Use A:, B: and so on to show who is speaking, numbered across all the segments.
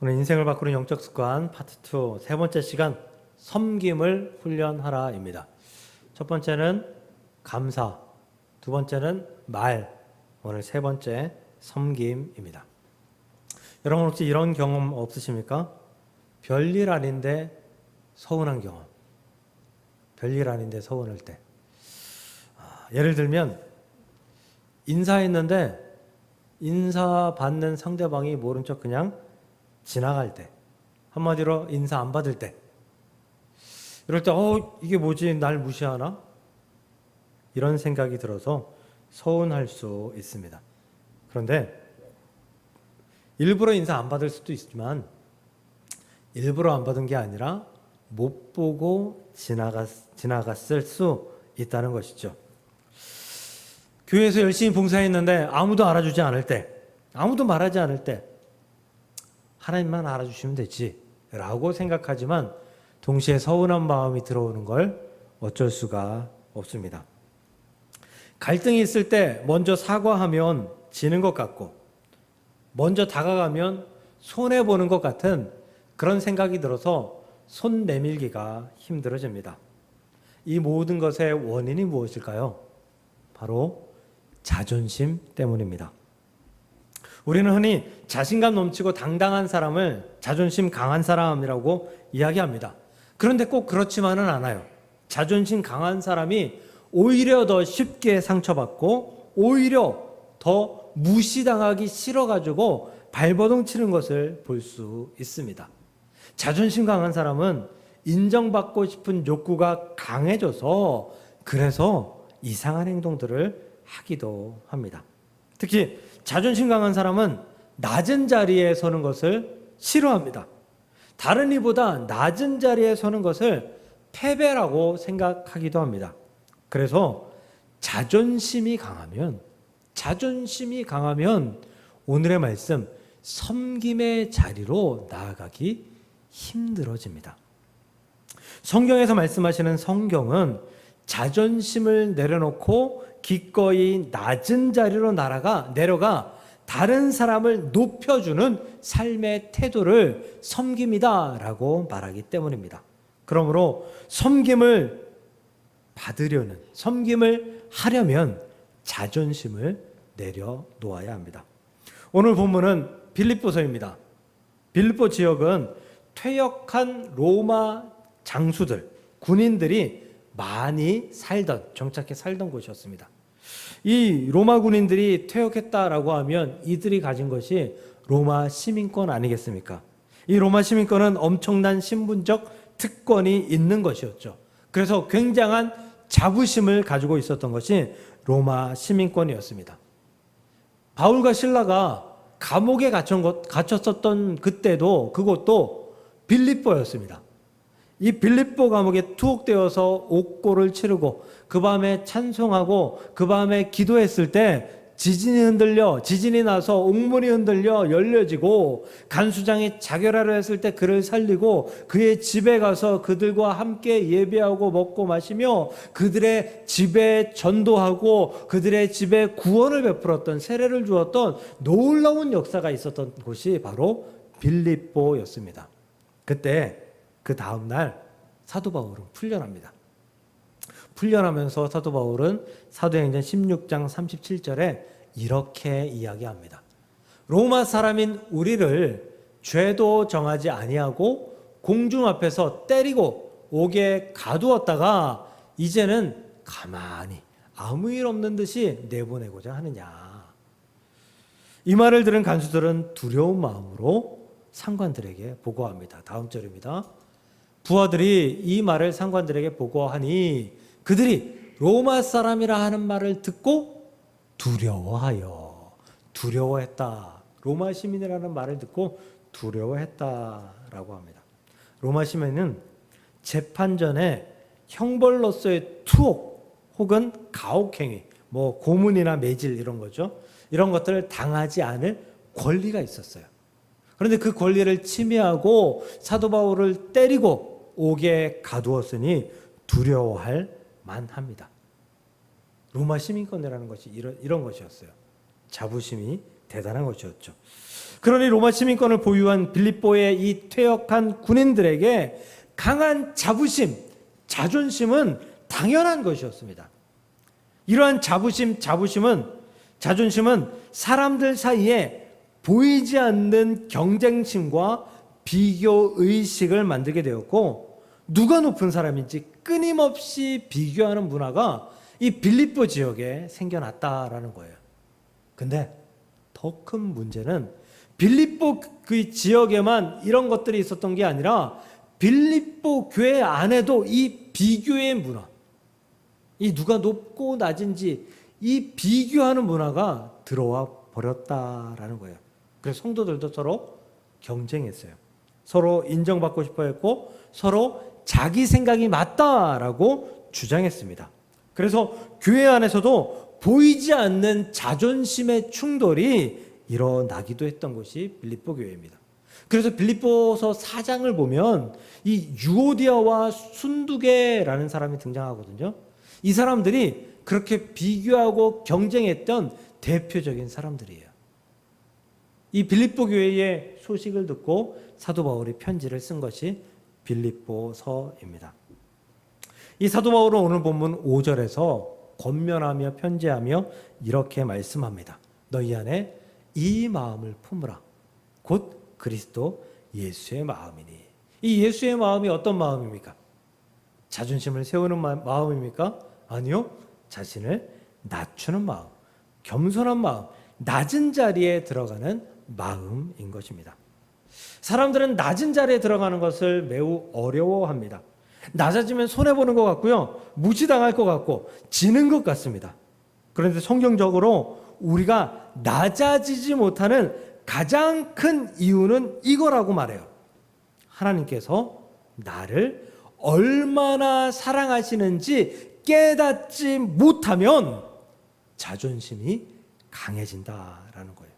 A: 오늘 인생을 바꾸는 영적 습관 파트 2 세 번째 시간 섬김을 훈련하라입니다. 첫 번째는 감사, 두 번째는 말, 오늘 세 번째 섬김입니다. 여러분 혹시 이런 경험 없으십니까? 별일 아닌데 서운한 경험. 별일 아닌데 서운할 때. 예를 들면 인사했는데 인사 받는 상대방이 모른 척 그냥 지나갈 때, 한마디로 인사 안 받을 때, 이럴 때 이게 뭐지, 날 무시하나? 이런 생각이 들어서 서운할 수 있습니다. 그런데 일부러 인사 안 받을 수도 있지만 일부러 안 받은 게 아니라 못 보고 지나갔을 수 있다는 것이죠. 교회에서 열심히 봉사했는데 아무도 알아주지 않을 때, 아무도 말하지 않을 때 하나님만 알아주시면 되지 라고 생각하지만 동시에 서운한 마음이 들어오는 걸 어쩔 수가 없습니다. 갈등이 있을 때 먼저 사과하면 지는 것 같고 먼저 다가가면 손해보는 것 같은 그런 생각이 들어서 손 내밀기가 힘들어집니다. 이 모든 것의 원인이 무엇일까요? 바로 자존심 때문입니다. 우리는 흔히 자신감 넘치고 당당한 사람을 자존심 강한 사람이라고 이야기합니다. 그런데 꼭 그렇지만은 않아요. 자존심 강한 사람이 오히려 더 쉽게 상처받고 오히려 더 무시당하기 싫어가지고 발버둥 치는 것을 볼 수 있습니다. 자존심 강한 사람은 인정받고 싶은 욕구가 강해져서 그래서 이상한 행동들을 하기도 합니다. 특히 자존심 강한 사람은 낮은 자리에 서는 것을 싫어합니다. 다른 이보다 낮은 자리에 서는 것을 패배라고 생각하기도 합니다. 그래서 자존심이 강하면 오늘의 말씀 섬김의 자리로 나아가기 힘들어집니다. 성경에서 말씀하시는 성경은 자존심을 내려놓고 기꺼이 낮은 자리로 내려가 다른 사람을 높여주는 삶의 태도를 섬김이다라고 말하기 때문입니다. 그러므로 섬김을 하려면 자존심을 내려놓아야 합니다. 오늘 본문은 빌립보서입니다. 빌립보 지역은 퇴역한 로마 장수들, 군인들이 많이 정착해 살던 곳이었습니다. 이 로마 군인들이 퇴역했다라고 하면 이들이 가진 것이 로마 시민권 아니겠습니까? 이 로마 시민권은 엄청난 신분적 특권이 있는 것이었죠. 그래서 굉장한 자부심을 가지고 있었던 것이 로마 시민권이었습니다. 바울과 실라가 감옥에 갇혔었던 그것도 빌립보였습니다. 이 빌립보 감옥에 투옥되어서 옥고를 치르고 그 밤에 찬송하고 그 밤에 기도했을 때 지진이 나서 옥문이 흔들려 열려지고 간수장이 자결하려 했을 때 그를 살리고 그의 집에 가서 그들과 함께 예배하고 먹고 마시며 그들의 집에 전도하고 그들의 집에 구원을 베풀었던, 세례를 주었던 놀라운 역사가 있었던 곳이 바로 빌립보였습니다. 그때 그 다음날 사도 바울은 풀려납니다. 풀려나면서 사도 바울은 사도행전 16장 37절에 이렇게 이야기합니다. 로마 사람인 우리를 죄도 정하지 아니하고 공중 앞에서 때리고 옥에 가두었다가 이제는 가만히 아무 일 없는 듯이 내보내고자 하느냐. 이 말을 들은 간수들은 두려운 마음으로 상관들에게 보고합니다. 다음 절입니다. 부하들이 이 말을 상관들에게 보고하니 그들이 로마 사람이라 하는 말을 듣고 두려워했다. 로마 시민이라는 말을 듣고 두려워했다라고 합니다. 로마 시민은 재판 전에 형벌로서의 투옥 혹은 가혹행위, 고문이나 매질 이런 거죠. 이런 것들을 당하지 않을 권리가 있었어요. 그런데 그 권리를 침해하고 사도 바울을 때리고 옥에 가두었으니 두려워할 만합니다. 로마 시민권이라는 것이 이런 것이었어요. 자부심이 대단한 것이었죠. 그러니 로마 시민권을 보유한 빌립보의 이 퇴역한 군인들에게 강한 자존심은 당연한 것이었습니다. 이러한 자존심은 사람들 사이에 보이지 않는 경쟁심과 비교 의식을 만들게 되었고, 누가 높은 사람인지 끊임없이 비교하는 문화가 이 빌립보 지역에 생겨났다라는 거예요. 근데 더 큰 문제는 빌립보 그 지역에만 이런 것들이 있었던 게 아니라 빌립보 교회 안에도 이 비교의 문화, 이 누가 높고 낮은지 이 비교하는 문화가 들어와 버렸다라는 거예요. 그래서 성도들도 서로 경쟁했어요. 서로 인정받고 싶어 했고 서로 자기 생각이 맞다라고 주장했습니다. 그래서 교회 안에서도 보이지 않는 자존심의 충돌이 일어나기도 했던 것이 빌립보 교회입니다. 그래서 빌립보서 4장을 보면 이 유오디아와 순두계라는 사람이 등장하거든요. 이 사람들이 그렇게 비교하고 경쟁했던 대표적인 사람들이에요. 이 빌립보 교회의 소식을 듣고 사도 바울이 편지를 쓴 것이 빌립보서입니다. 이 사도 바울은 오늘 본문 5절에서 권면하며 편지하며 이렇게 말씀합니다. 너희 안에 이 마음을 품으라. 곧 그리스도 예수의 마음이니. 이 예수의 마음이 어떤 마음입니까? 자존심을 세우는 마음입니까? 아니요. 자신을 낮추는 마음, 겸손한 마음, 낮은 자리에 들어가는 마음인 것입니다. 사람들은 낮은 자리에 들어가는 것을 매우 어려워합니다. 낮아지면 손해보는 것 같고요. 무시당할 것 같고 지는 것 같습니다. 그런데 성경적으로 우리가 낮아지지 못하는 가장 큰 이유는 이거라고 말해요. 하나님께서 나를 얼마나 사랑하시는지 깨닫지 못하면 자존심이 강해진다라는 거예요.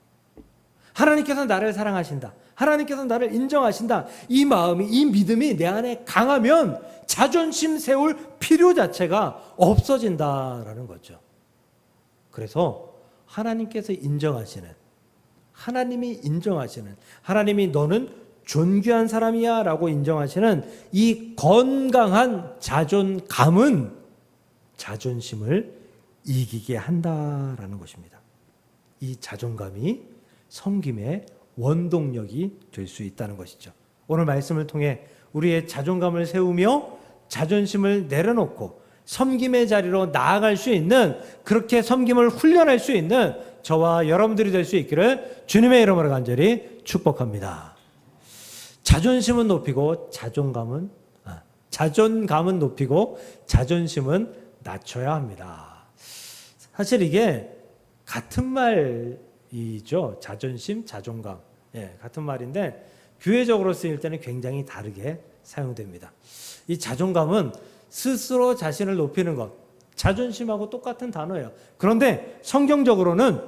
A: 하나님께서 나를 사랑하신다. 하나님께서 나를 인정하신다. 이 마음이, 이 믿음이 내 안에 강하면 자존심 세울 필요 자체가 없어진다라는 거죠. 그래서 하나님께서 인정하시는, 하나님이 너는 존귀한 사람이야 라고 인정하시는 이 건강한 자존감은 자존심을 이기게 한다라는 것입니다. 이 자존감이 섬김의 원동력이 될 수 있다는 것이죠. 오늘 말씀을 통해 우리의 자존감을 세우며 자존심을 내려놓고 섬김의 자리로 나아갈 수 있는, 그렇게 섬김을 훈련할 수 있는 저와 여러분들이 될 수 있기를 주님의 이름으로 간절히 축복합니다. 자존감은 높이고 자존심은 낮춰야 합니다. 사실 이게 같은 말이죠. 자존심, 자존감. 같은 말인데 교회적으로 쓰일 때는 굉장히 다르게 사용됩니다. 이 자존감은 스스로 자신을 높이는 것, 자존심하고 똑같은 단어예요. 그런데 성경적으로는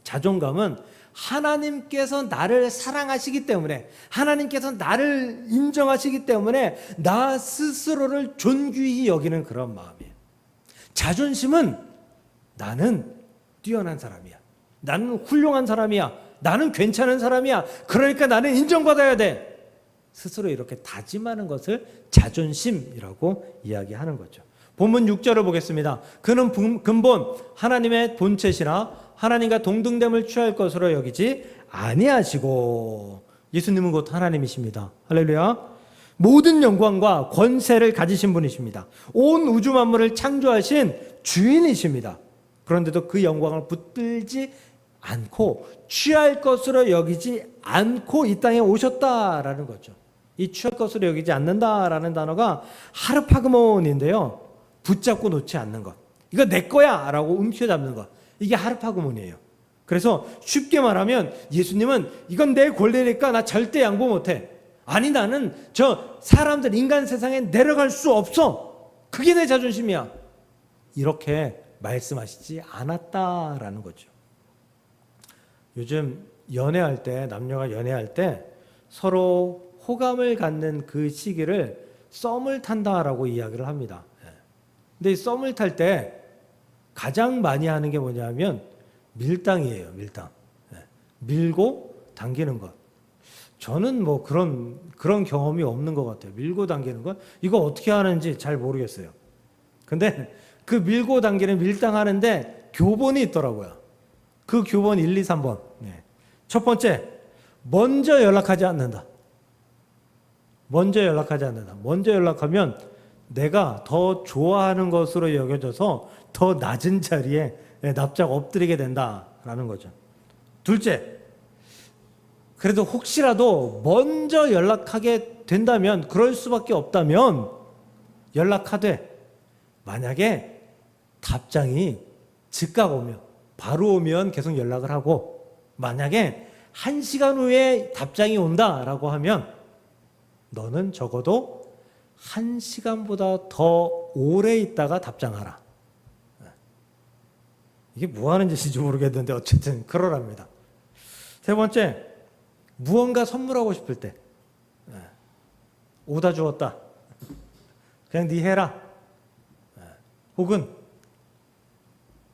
A: 자존감은 하나님께서 나를 사랑하시기 때문에, 하나님께서 나를 인정하시기 때문에 나 스스로를 존귀히 여기는 그런 마음이에요. 자존심은 나는 뛰어난 사람이야. 나는 훌륭한 사람이야. 나는 괜찮은 사람이야. 그러니까 나는 인정받아야 돼. 스스로 이렇게 다짐하는 것을 자존심이라고 이야기하는 거죠. 본문 6절을 보겠습니다. 그는 근본 하나님의 본체시나 하나님과 동등됨을 취할 것으로 여기지 아니하시고, 예수님은 곧 하나님이십니다. 할렐루야. 모든 영광과 권세를 가지신 분이십니다. 온 우주 만물을 창조하신 주인이십니다. 그런데도 그 영광을 붙들지 않고 취할 것으로 여기지 않고 이 땅에 오셨다라는 거죠. 이 취할 것으로 여기지 않는다라는 단어가 하르파그몬인데요. 붙잡고 놓지 않는 것. 이거 내 거야 라고 움켜잡는 것. 이게 하르파그몬이에요. 그래서 쉽게 말하면 예수님은 이건 내 권리니까 나 절대 양보 못해. 아니, 나는 저 사람들, 인간 세상에 내려갈 수 없어. 그게 내 자존심이야. 이렇게 말씀하시지 않았다라는 거죠. 요즘 연애할 때, 남녀가 연애할 때 서로 호감을 갖는 그 시기를 썸을 탄다라고 이야기를 합니다. 근데 이 썸을 탈 때 가장 많이 하는 게 뭐냐면 밀당이에요. 밀당. 밀고 당기는 것. 저는 뭐 그런 경험이 없는 것 같아요. 밀고 당기는 것. 이거 어떻게 하는지 잘 모르겠어요. 근데 그 밀고 당기는 밀당하는데 교본이 있더라고요. 그 교본 1, 2, 3번. 네. 첫 번째, 먼저 연락하지 않는다. 먼저 연락하지 않는다. 먼저 연락하면 내가 더 좋아하는 것으로 여겨져서 더 낮은 자리에 납작 엎드리게 된다라는 거죠. 둘째, 그래도 혹시라도 먼저 연락하게 된다면, 그럴 수밖에 없다면 연락하되 만약에 답장이 즉각 오면, 바로 오면 계속 연락을 하고, 만약에 1시간 후에 답장이 온다라고 하면 너는 적어도 1시간보다 더 오래 있다가 답장하라. 이게 뭐 하는 짓인지 모르겠는데 어쨌든 그러랍니다. 세 번째, 무언가 선물하고 싶을 때 오다 주었다. 그냥 네 해라. 혹은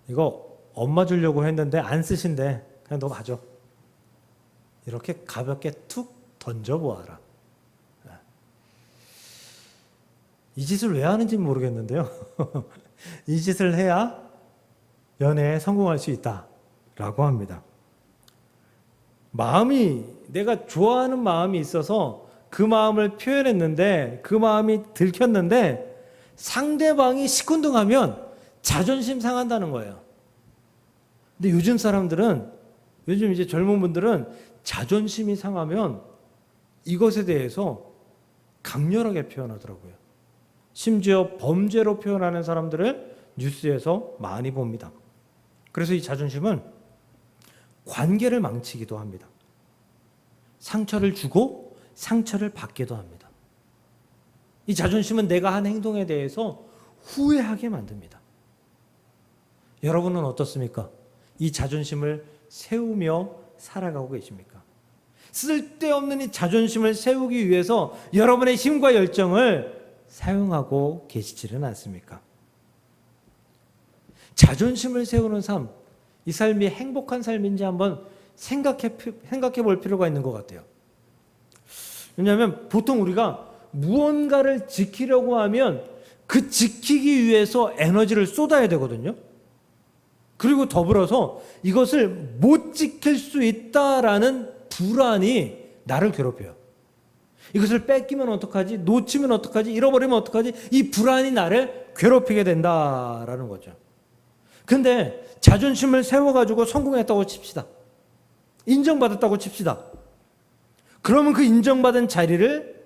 A: 이거 엄마 주려고 했는데 안 쓰신대. 그냥 너 가져. 이렇게 가볍게 툭 던져보아라. 이 짓을 왜 하는지 모르겠는데요. 이 짓을 해야 연애에 성공할 수 있다라고 합니다. 내가 좋아하는 마음이 있어서 그 마음을 표현했는데, 그 마음이 들켰는데 상대방이 시큰둥하면 자존심 상한다는 거예요. 근데 요즘 이제 젊은 분들은 자존심이 상하면 이것에 대해서 강렬하게 표현하더라고요. 심지어 범죄로 표현하는 사람들을 뉴스에서 많이 봅니다. 그래서 이 자존심은 관계를 망치기도 합니다. 상처를 주고 상처를 받기도 합니다. 이 자존심은 내가 한 행동에 대해서 후회하게 만듭니다. 여러분은 어떻습니까? 이 자존심을 세우며 살아가고 계십니까? 쓸데없는 이 자존심을 세우기 위해서 여러분의 힘과 열정을 사용하고 계시지는 않습니까? 자존심을 세우는 삶, 이 삶이 행복한 삶인지 한번 생각해 볼 필요가 있는 것 같아요. 왜냐하면 보통 우리가 무언가를 지키려고 하면 그 지키기 위해서 에너지를 쏟아야 되거든요. 그리고 더불어서 이것을 못 지킬 수 있다라는 불안이 나를 괴롭혀요. 이것을 뺏기면 어떡하지? 놓치면 어떡하지? 잃어버리면 어떡하지? 이 불안이 나를 괴롭히게 된다라는 거죠. 근데 자존심을 세워가지고 성공했다고 칩시다. 인정받았다고 칩시다. 그러면 그 인정받은 자리를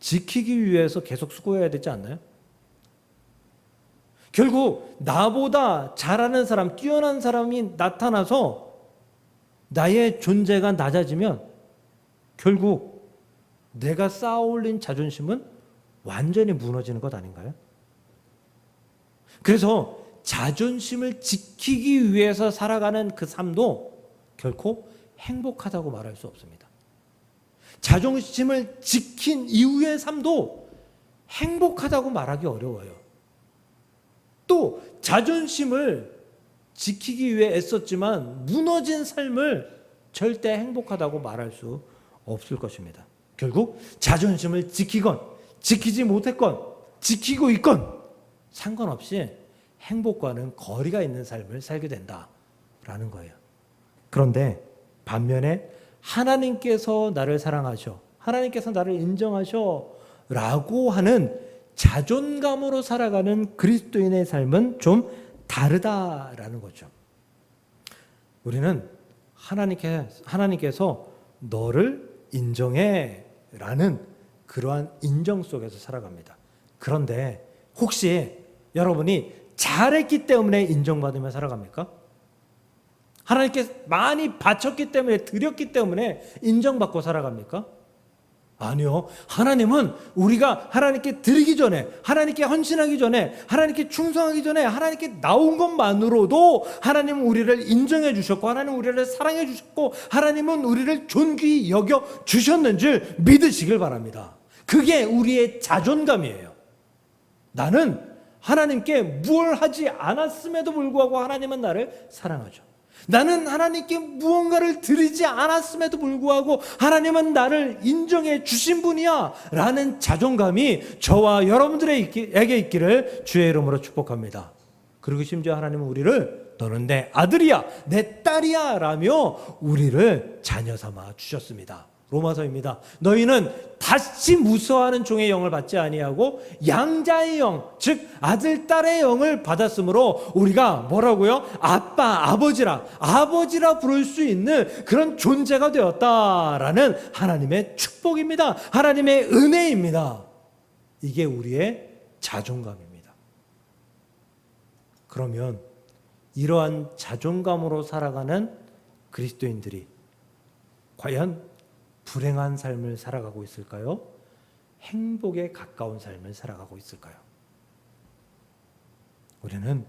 A: 지키기 위해서 계속 수고해야 되지 않나요? 결국 나보다 잘하는 사람, 뛰어난 사람이 나타나서 나의 존재가 낮아지면 결국 내가 쌓아올린 자존심은 완전히 무너지는 것 아닌가요? 그래서 자존심을 지키기 위해서 살아가는 그 삶도 결코 행복하다고 말할 수 없습니다. 자존심을 지킨 이후의 삶도 행복하다고 말하기 어려워요. 또 자존심을 지키기 위해 애썼지만 무너진 삶을 절대 행복하다고 말할 수 없을 것입니다. 결국 자존심을 지키건 지키지 못했건 지키고 있건 상관없이 행복과는 거리가 있는 삶을 살게 된다라는 거예요. 그런데 반면에 하나님께서 나를 사랑하셔, 하나님께서 나를 인정하셔 라고 하는 자존감으로 살아가는 그리스도인의 삶은 좀 다르다라는 거죠. 우리는 하나님께서 너를 인정해 라는 그러한 인정 속에서 살아갑니다. 그런데 혹시 여러분이 잘했기 때문에 인정받으며 살아갑니까? 하나님께 많이 바쳤기 때문에, 드렸기 때문에 인정받고 살아갑니까? 아니요. 하나님은 우리가 하나님께 드리기 전에, 하나님께 헌신하기 전에, 하나님께 충성하기 전에, 하나님께 나온 것만으로도 하나님은 우리를 인정해 주셨고, 하나님은 우리를 사랑해 주셨고, 하나님은 우리를 존귀히 여겨 주셨는 줄 믿으시길 바랍니다. 그게 우리의 자존감이에요. 나는 하나님께 뭘 하지 않았음에도 불구하고 하나님은 나를 사랑하죠. 나는 하나님께 무언가를 드리지 않았음에도 불구하고 하나님은 나를 인정해 주신 분이야 라는 자존감이 저와 여러분들에게 있기를 주의 이름으로 축복합니다. 그리고 심지어 하나님은 우리를 너는 내 아들이야 내 딸이야 라며 우리를 자녀 삼아 주셨습니다. 로마서입니다. 너희는 다시 무서워하는 종의 영을 받지 아니하고 양자의 영, 즉 아들 딸의 영을 받았으므로 우리가 뭐라고요? 아빠, 아버지라 부를 수 있는 그런 존재가 되었다라는 하나님의 축복입니다. 하나님의 은혜입니다. 이게 우리의 자존감입니다. 그러면 이러한 자존감으로 살아가는 그리스도인들이 과연 불행한 삶을 살아가고 있을까요? 행복에 가까운 삶을 살아가고 있을까요? 우리는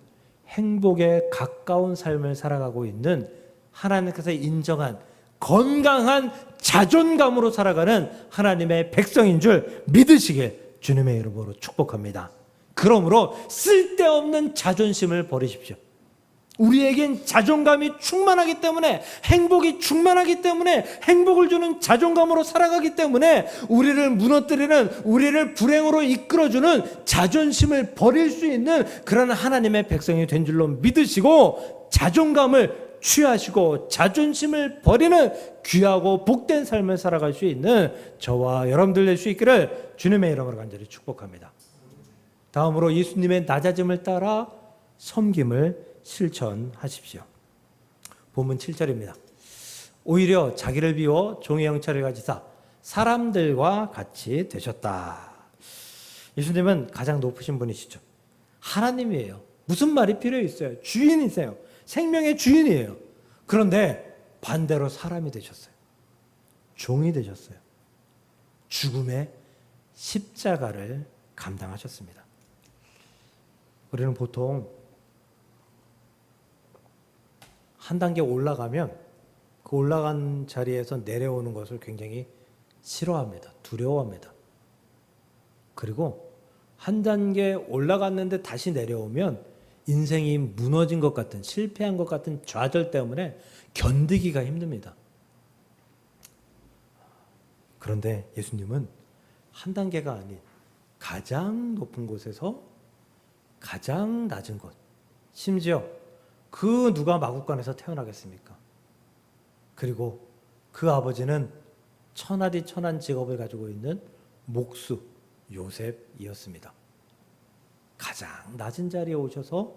A: 행복에 가까운 삶을 살아가고 있는 하나님께서 인정한 건강한 자존감으로 살아가는 하나님의 백성인 줄 믿으시길 주님의 이름으로 축복합니다. 그러므로 쓸데없는 자존심을 버리십시오. 우리에겐 자존감이 충만하기 때문에 행복이 충만하기 때문에 행복을 주는 자존감으로 살아가기 때문에 우리를 무너뜨리는 우리를 불행으로 이끌어주는 자존심을 버릴 수 있는 그런 하나님의 백성이 된 줄로 믿으시고 자존감을 취하시고 자존심을 버리는 귀하고 복된 삶을 살아갈 수 있는 저와 여러분들 될 수 있기를 주님의 이름으로 간절히 축복합니다. 다음으로 예수님의 낮아짐을 따라 섬김을 실천하십시오. 본문 7절입니다. 오히려 자기를 비워 종의 형체를 가지사 사람들과 같이 되셨다. 예수님은 가장 높으신 분이시죠. 하나님이에요. 무슨 말이 필요 있어요? 주인이세요. 생명의 주인이에요. 그런데 반대로 사람이 되셨어요. 종이 되셨어요. 죽음의 십자가를 감당하셨습니다. 우리는 보통 한 단계 올라가면 그 올라간 자리에서 내려오는 것을 굉장히 싫어합니다. 두려워합니다. 그리고 한 단계 올라갔는데 다시 내려오면 인생이 무너진 것 같은 실패한 것 같은 좌절 때문에 견디기가 힘듭니다. 그런데 예수님은 한 단계가 아닌 가장 높은 곳에서 가장 낮은 곳, 심지어 그 누가 마국간에서 태어나겠습니까? 그리고 그 아버지는 천하디 천한 직업을 가지고 있는 목수 요셉이었습니다. 가장 낮은 자리에 오셔서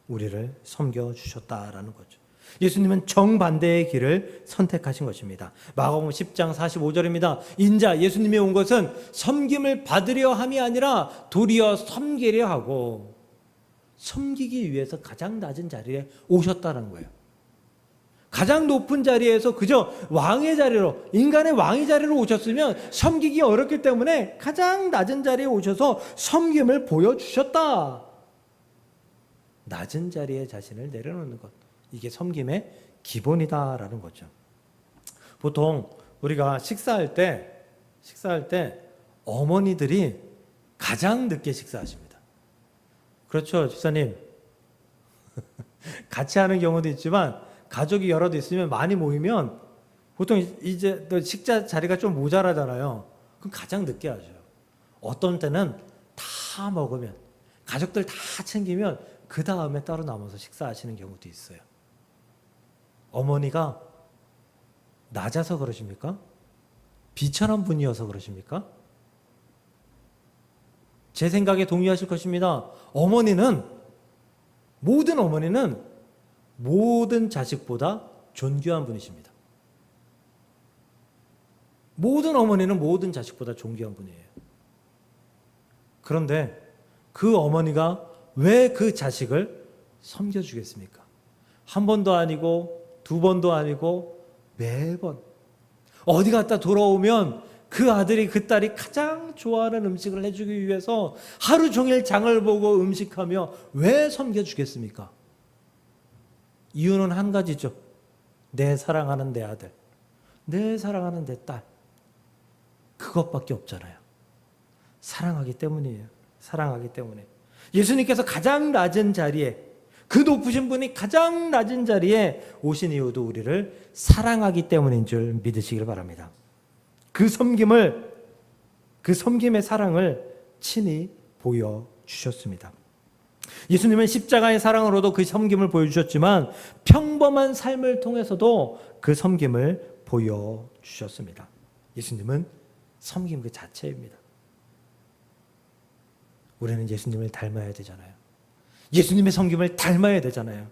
A: 우리를 섬겨주셨다라는 거죠. 예수님은 정반대의 길을 선택하신 것입니다. 마가복음 10장 45절입니다. 인자 예수님이 온 것은 섬김을 받으려 함이 아니라 도리어 섬기려 하고 섬기기 위해서 가장 낮은 자리에 오셨다는 거예요. 가장 높은 자리에서 그저 왕의 자리로, 인간의 왕의 자리로 오셨으면 섬기기 어렵기 때문에 가장 낮은 자리에 오셔서 섬김을 보여주셨다. 낮은 자리에 자신을 내려놓는 것, 이게 섬김의 기본이다라는 거죠. 보통 우리가 식사할 때 어머니들이 가장 늦게 식사하십니다. 그렇죠, 집사님. 같이 하는 경우도 있지만 가족이 여럿 있으면 많이 모이면 보통 이제 식사 자리가 좀 모자라잖아요. 그럼 가장 늦게 하죠. 어떤 때는 다 먹으면 가족들 다 챙기면 그 다음에 따로 남아서 식사하시는 경우도 있어요. 어머니가 낮아서 그러십니까? 비천한 분이어서 그러십니까? 제 생각에 동의하실 것입니다. 모든 어머니는 모든 자식보다 존귀한 분이십니다. 모든 어머니는 모든 자식보다 존귀한 분이에요. 그런데 그 어머니가 왜 그 자식을 섬겨주겠습니까? 한 번도 아니고 두 번도 아니고 매번 어디 갔다 돌아오면 그 아들이 그 딸이 가장 좋아하는 음식을 해주기 위해서 하루 종일 장을 보고 음식하며 왜 섬겨주겠습니까? 이유는 한 가지죠. 내 사랑하는 내 아들, 내 사랑하는 내 딸, 그것밖에 없잖아요. 사랑하기 때문이에요. 사랑하기 때문에. 예수님께서 가장 낮은 자리에 그 높으신 분이 가장 낮은 자리에 오신 이유도 우리를 사랑하기 때문인 줄 믿으시길 바랍니다. 그 섬김의 사랑을 친히 보여주셨습니다. 예수님은 십자가의 사랑으로도 그 섬김을 보여주셨지만 평범한 삶을 통해서도 그 섬김을 보여주셨습니다. 예수님은 섬김 그 자체입니다. 우리는 예수님을 닮아야 되잖아요. 예수님의 섬김을 닮아야 되잖아요.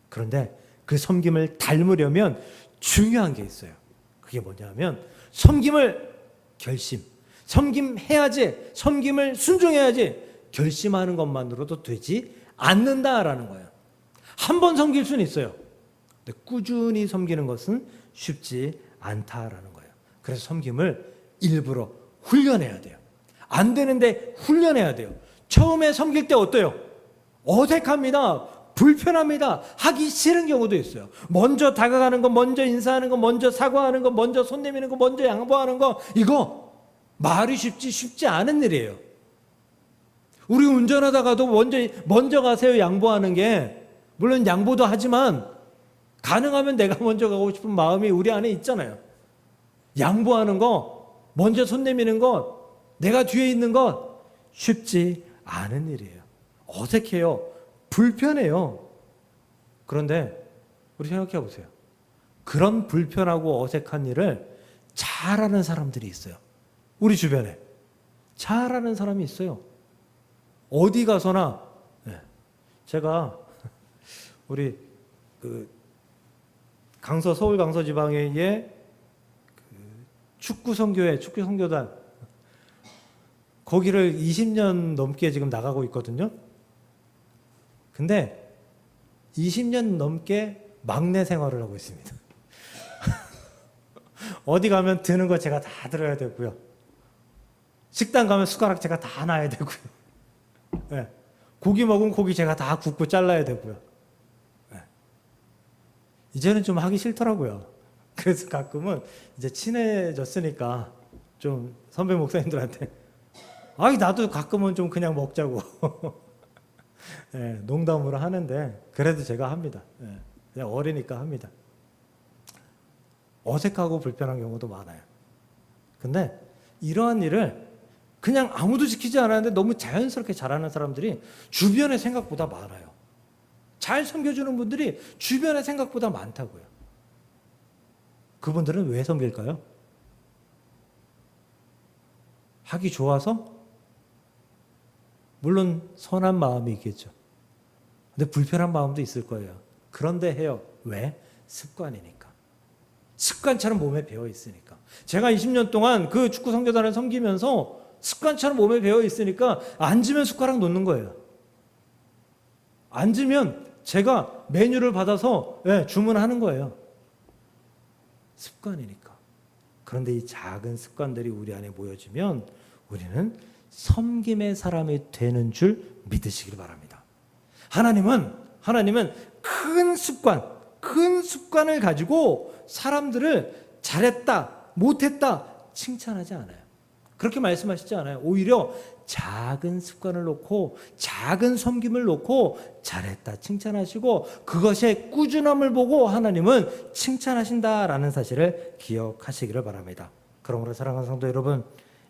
A: 그런데 그 섬김을 닮으려면 중요한 게 있어요. 그게 뭐냐면 섬김을 섬김해야지, 섬김을 순종해야지 결심하는 것만으로도 되지 않는다라는 거예요. 한 번 섬길 수는 있어요. 근데 꾸준히 섬기는 것은 쉽지 않다라는 거예요. 그래서 섬김을 일부러 훈련해야 돼요. 안 되는데 훈련해야 돼요. 처음에 섬길 때 어때요? 어색합니다. 불편합니다. 하기 싫은 경우도 있어요. 먼저 다가가는 거, 먼저 인사하는 거, 먼저 사과하는 거, 먼저 손 내미는 거, 먼저 양보하는 거, 이거 말이 쉽지 않은 일이에요. 우리 운전하다가도 먼저 가세요 양보하는 게, 물론 양보도 하지만 가능하면 내가 먼저 가고 싶은 마음이 우리 안에 있잖아요. 양보하는 거, 먼저 손 내미는 것, 내가 뒤에 있는 것 쉽지 않은 일이에요. 어색해요. 불편해요. 그런데 우리 생각해 보세요. 그런 불편하고 어색한 일을 잘하는 사람들이 있어요. 우리 주변에 잘하는 사람이 있어요. 어디 가서나. 제가 우리 서울 강서지방의 축구 선교단 거기를 20년 넘게 지금 나가고 있거든요. 근데 20년 넘게 막내 생활을 하고 있습니다. 어디 가면 드는 거 제가 다 들어야 되고요. 식당 가면 숟가락 제가 다 놔야 되고요. 네. 고기 먹으면 고기 제가 다 굽고 잘라야 되고요. 네. 이제는 좀 하기 싫더라고요. 그래서 가끔은 이제 친해졌으니까 좀 선배 목사님들한테 나도 가끔은 좀 그냥 먹자고 네, 농담으로 하는데 그래도 제가 합니다. 네, 그냥 어리니까 합니다. 어색하고 불편한 경우도 많아요. 근데 이러한 일을 그냥 아무도 지키지 않았는데 너무 자연스럽게 잘하는 사람들이 주변에 생각보다 많아요. 잘 섬겨주는 분들이 주변에 생각보다 많다고요. 그분들은 왜 섬길까요? 하기 좋아서? 물론 선한 마음이 있겠죠. 근데 불편한 마음도 있을 거예요. 그런데 해요. 왜? 습관이니까. 습관처럼 몸에 배어 있으니까. 제가 20년 동안 그 축구 선교단을 섬기면서 습관처럼 몸에 배어 있으니까 앉으면 숟가락 놓는 거예요. 앉으면 제가 메뉴를 받아서 주문하는 거예요. 습관이니까. 그런데 이 작은 습관들이 우리 안에 모여지면 우리는 섬김의 사람이 되는 줄 믿으시길 바랍니다. 하나님은 큰 습관을 가지고 사람들을 잘했다, 못했다 칭찬하지 않아요. 그렇게 말씀하시지 않아요. 오히려 작은 습관을 놓고 작은 섬김을 놓고 잘했다 칭찬하시고 그것의 꾸준함을 보고 하나님은 칭찬하신다라는 사실을 기억하시기를 바랍니다. 그러므로 사랑하는 성도 여러분,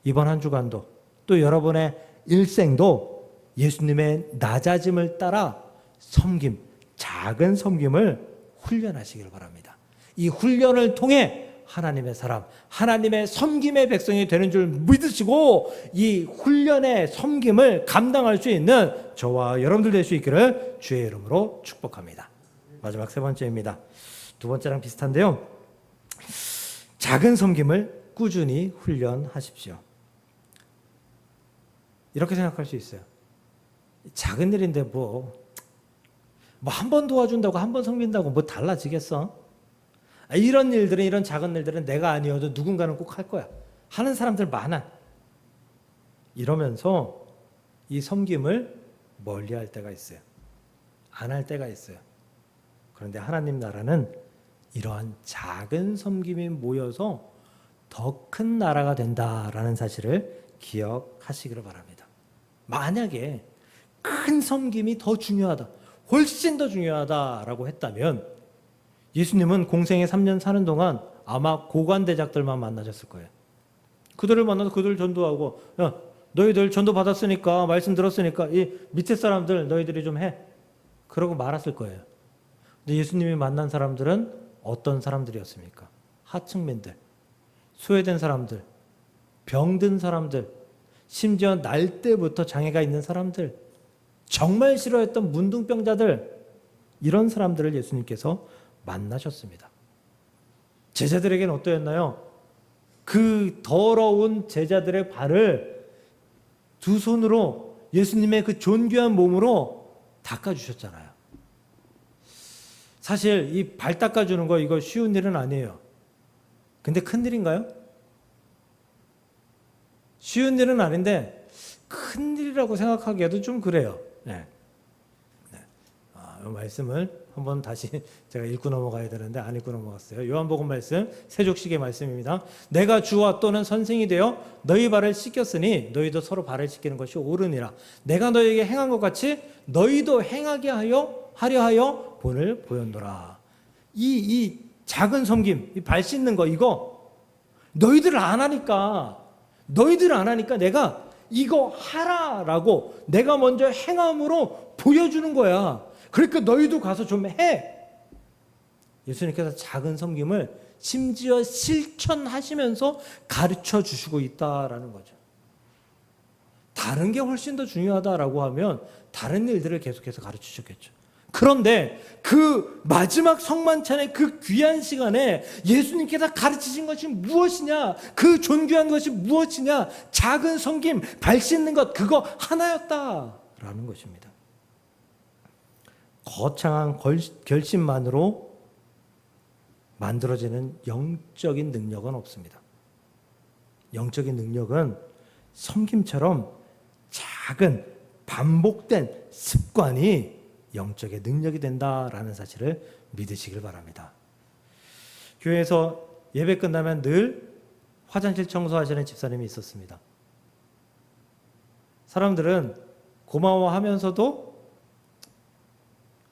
A: 이번 한 주간도 또 여러분의 일생도 예수님의 낮아짐을 따라 작은 섬김을 훈련하시기를 바랍니다. 이 훈련을 통해 하나님의 사람, 하나님의 섬김의 백성이 되는 줄 믿으시고 이 훈련의 섬김을 감당할 수 있는 저와 여러분들 될 수 있기를 주의 이름으로 축복합니다. 마지막 세 번째입니다. 두 번째랑 비슷한데요. 작은 섬김을 꾸준히 훈련하십시오. 이렇게 생각할 수 있어요. 작은 일인데 한 번 도와준다고 한 번 섬긴다고 뭐 달라지겠어? 이런 작은 일들은 내가 아니어도 누군가는 꼭 할 거야. 하는 사람들 많아. 이러면서 이 섬김을 멀리 할 때가 있어요. 안 할 때가 있어요. 그런데 하나님 나라는 이러한 작은 섬김이 모여서 더 큰 나라가 된다라는 사실을 기억하시기를 바랍니다. 만약에 큰 섬김이 더 중요하다. 훨씬 더 중요하다라고 했다면 예수님은 공생에 3년 사는 동안 아마 고관대작들만 만나셨을 거예요. 그들을 만나서 그들 전도하고, 야, 너희들 전도 받았으니까, 말씀 들었으니까 이 밑에 사람들 너희들이 좀 해. 그러고 말았을 거예요. 근데 예수님이 만난 사람들은 어떤 사람들이었습니까? 하층민들, 소외된 사람들, 병든 사람들, 심지어 날 때부터 장애가 있는 사람들, 정말 싫어했던 문둥병자들, 이런 사람들을 예수님께서 만나셨습니다. 제자들에게는 어떠했나요? 그 더러운 제자들의 발을 두 손으로 예수님의 그 존귀한 몸으로 닦아주셨잖아요. 사실 이 발 닦아주는 거 이거 쉬운 일은 아니에요. 근데 큰 일인가요? 쉬운 일은 아닌데 큰 일이라고 생각하기에도 좀 그래요. 네. 이 말씀을 한번 다시 제가 읽고 넘어가야 되는데 안 읽고 넘어갔어요. 요한복음 말씀, 세족식의 말씀입니다. 내가 주와 또는 선생이 되어 너희 발을 씻겼으니 너희도 서로 발을 씻기는 것이 옳으니라. 내가 너희에게 행한 것 같이 너희도 행하게 하려 하여 본을 보였노라. 이 작은 섬김, 이 발 씻는 거 이거 너희들 안 하니까 내가 이거 하라라고 내가 먼저 행함으로 보여주는 거야. 그러니까 너희도 가서 좀 해. 예수님께서 작은 섬김을 심지어 실천하시면서 가르쳐 주시고 있다라는 거죠. 다른 게 훨씬 더 중요하다라고 하면 다른 일들을 계속해서 가르쳐 주셨겠죠. 그런데 그 마지막 성만찬의 그 귀한 시간에 예수님께서 가르치신 것이 무엇이냐? 그 존귀한 것이 무엇이냐? 작은 섬김, 발 씻는 것, 그거 하나였다라는 것입니다. 거창한 결심만으로 만들어지는 영적인 능력은 없습니다. 영적인 능력은 섬김처럼 작은 반복된 습관이 영적의 능력이 된다라는 사실을 믿으시길 바랍니다. 교회에서 예배 끝나면 늘 화장실 청소하시는 집사님이 있었습니다. 사람들은 고마워하면서도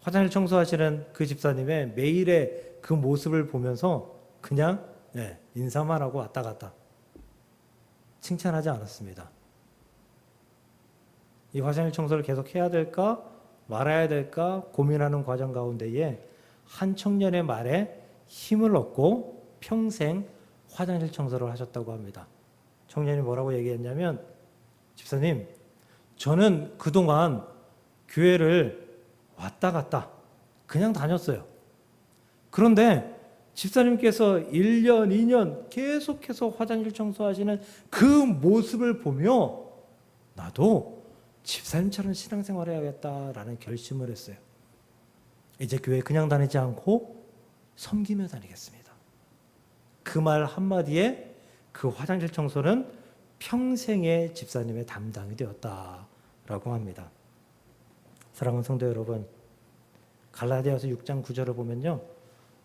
A: 화장실 청소하시는 그 집사님의 매일의 그 모습을 보면서 그냥 인사만 하고 왔다 갔다 칭찬하지 않았습니다. 이 화장실 청소를 계속 해야 될까 말아야 될까 고민하는 과정 가운데에 한 청년의 말에 힘을 얻고 평생 화장실 청소를 하셨다고 합니다. 청년이 뭐라고 얘기했냐면, 집사님, 저는 그동안 교회를 왔다 갔다 그냥 다녔어요. 그런데 집사님께서 1년, 2년 계속해서 화장실 청소하시는 그 모습을 보며 나도 집사님처럼 신앙생활을 해야겠다라는 결심을 했어요. 이제 교회 그냥 다니지 않고 섬기며 다니겠습니다. 그 말 한마디에 그 화장실 청소는 평생의 집사님의 담당이 되었다라고 합니다. 사랑하는 성도 여러분, 갈라디아서 6장 9절을 보면요,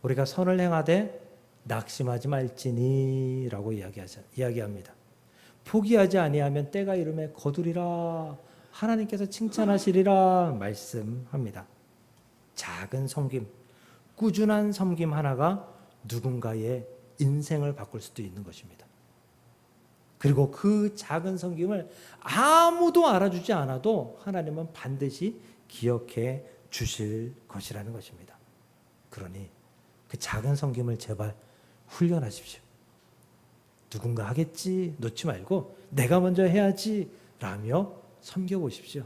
A: 우리가 선을 행하되 낙심하지 말지니 라고 이야기합니다. 포기하지 아니하면 때가 이르매 거두리라, 하나님께서 칭찬하시리라 말씀합니다. 작은 섬김, 꾸준한 섬김 하나가 누군가의 인생을 바꿀 수도 있는 것입니다. 그리고 그 작은 섬김을 아무도 알아주지 않아도 하나님은 반드시 기억해 주실 것이라는 것입니다. 그러니 그 작은 섬김을 제발 훈련하십시오. 누군가 하겠지 놓지 말고 내가 먼저 해야지 라며 섬겨보십시오.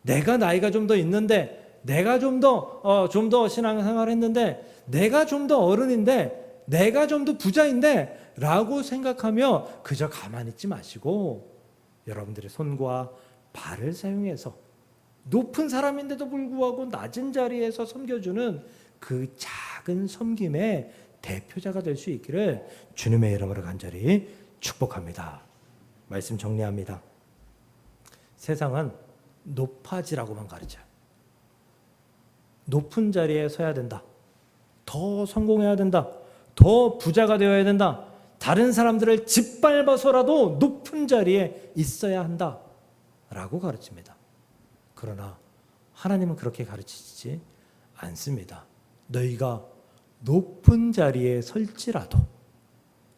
A: 내가 나이가 좀 더 있는데, 내가 좀 더 신앙생활을 했는데, 내가 좀 더 어른인데, 내가 좀 더 부자인데 라고 생각하며 그저 가만히 있지 마시고 여러분들의 손과 발을 사용해서 높은 사람인데도 불구하고 낮은 자리에서 섬겨주는 그 작은 섬김의 대표자가 될 수 있기를 주님의 이름으로 간절히 축복합니다. 말씀 정리합니다. 세상은 높아지라고만 가르쳐요. 높은 자리에 서야 된다. 더 성공해야 된다. 더 부자가 되어야 된다. 다른 사람들을 짓밟아서라도 높은 자리에 있어야 한다 라고 가르칩니다. 그러나 하나님은 그렇게 가르치지 않습니다. 너희가 높은 자리에 설지라도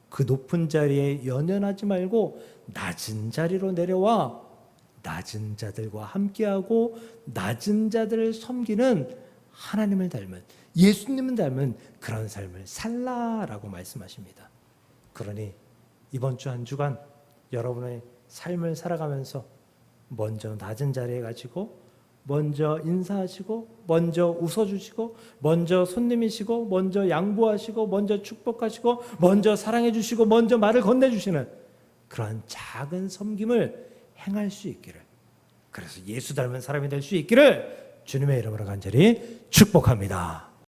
A: 그 높은 자리에 연연하지 말고 낮은 자리로 내려와 낮은 자들과 함께하고 낮은 자들을 섬기는 하나님을 닮은, 예수님을 닮은 그런 삶을 살라라고 말씀하십니다. 그러니 이번 주 한 주간 여러분의 삶을 살아가면서 먼저 낮은 자리에 가시고 먼저 인사하시고 먼저 웃어주시고 먼저 손님이시고 먼저 양보하시고 먼저 축복하시고 먼저 사랑해 주시고 먼저 말을 건네주시는 그러한 작은 섬김을 행할 수 있기를, 그래서 예수 닮은 사람이 될 수 있기를 주님의 이름으로 간절히 축복합니다.